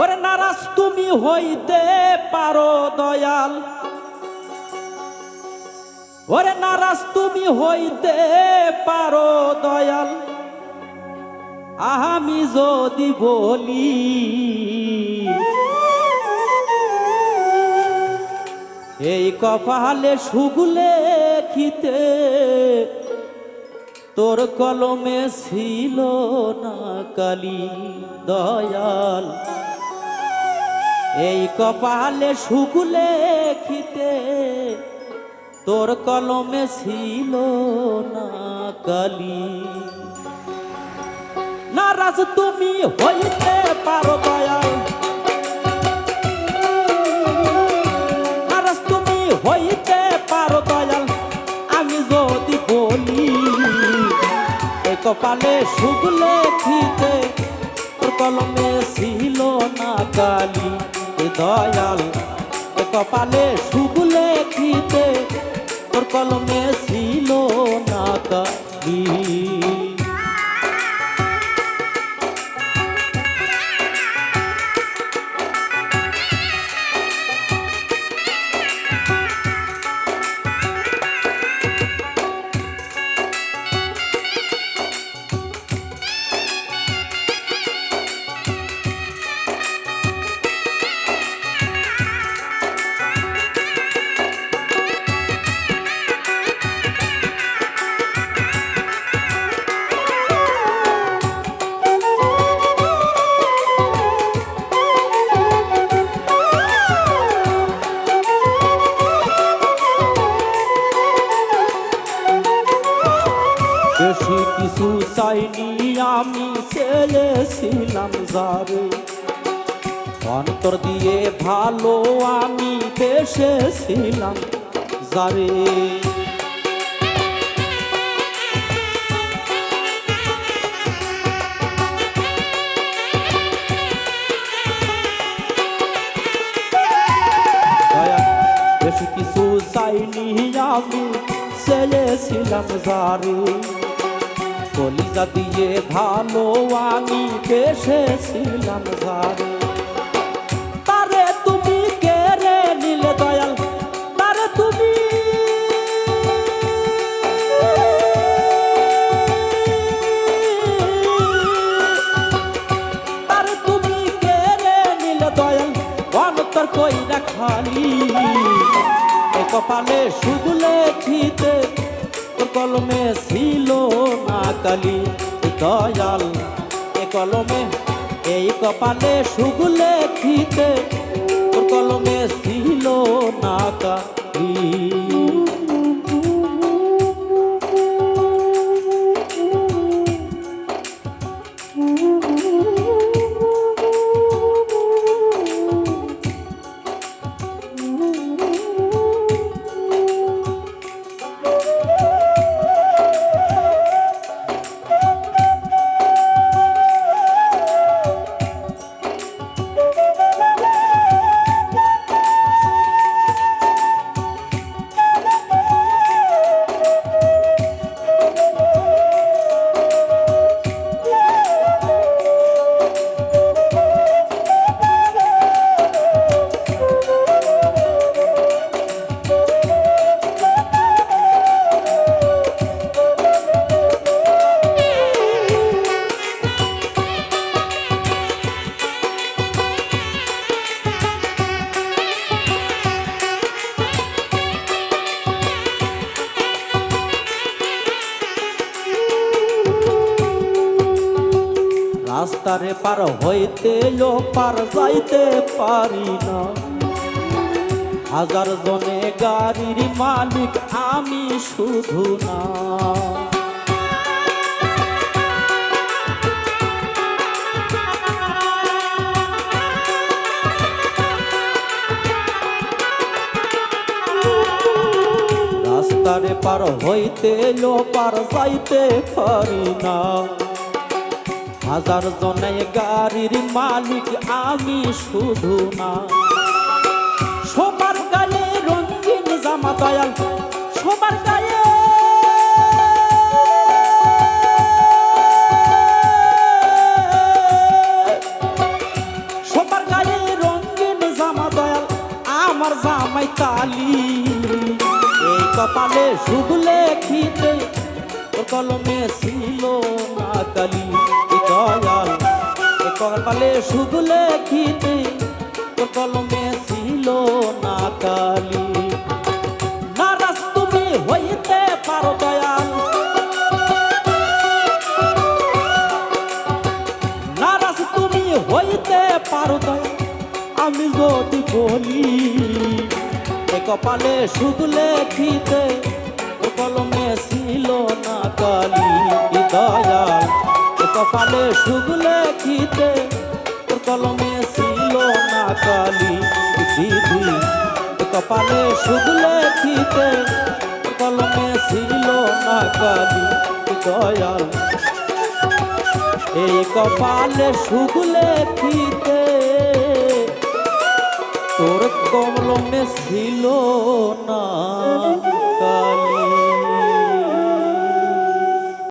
ওরে নারাজ তুমি হইতে পারো দয়াল, ওরে নারাজ তুমি হইতে পারো দয়াল, আমি যদি বলি এই কপালে সুগুলে খিতে তোর কলমে ছিল না কালি দয়াল, এই কপালে সুগুলে খিতে তোর কলমে ছিল না কালি। নারাজ তুমি হইতে পারো দয়াল, নারাজ তুমি হইতে পারো দয়াল, আমি যদি বলি এই কপালে সুগুলে খিতে তোর কলমে ছিল না কালি দয়াল, এই কপালে সুগুলে খিতে তোর কলমে ছিল না কালি। বেশি কিছু চাইনি আমি, চেয়েছিলাম যারে অন্তর দিয়ে ভালো আমি বেসেছিলাম যারে। বেশি কিছু চাইনি আমি, চেয়েছিলাম যারে কলিজা দিয়ে ভালো আমি বেসেছিলাম যারে। তারে তুমি কেড়ে নিলে দয়াল, তারে তুমি তারে তুমি কেড়ে নিলে দয়াল, অন্তর কইরা খালি এ কপালে সুগুলে খিতে তোর কলমে ছিল না কালি দয়াল, এ কলমে এই কপালে সুগুলে খিতে তোর কলমে ছিল না কালি। রাস্তারে পার হইতে পার যাইতে পারি না, হাজার জনে গাড়ির মালিক আমি শুধু না। রাস্তারে পার হইতে পার যাইতে পারি না, হাজার জনে গাড়ির মালিক আমি শুধু না। সবার গায়ে রঙিন জামা দয়াল, সবার গায়ে সবার গায়ে কালি। এই কপালে শুভ লেখিতে তোর কলমে ছিল না কালি। এই দয়াল এই কপালে শুভ লেখিতে তোর কলমে ছিল না কালি। নারাজ তুমি হইতে পারো দয়াল, নারাজ তুমি হইতে পারো দয়াল, আমি যদি বলি এ কপালে শুভ লেখিতে ও কলমে ছিল না কালি। দয়াল এ কপালে শুভ লেখিতে তোর কলমে ছিল না কালি। দিদি এ কপালে শুভ লেখিতে তোর কলমে ছিল না কালি। দয়াল এই কপালে শুভ লেখিতে তোর কলমে ছিল না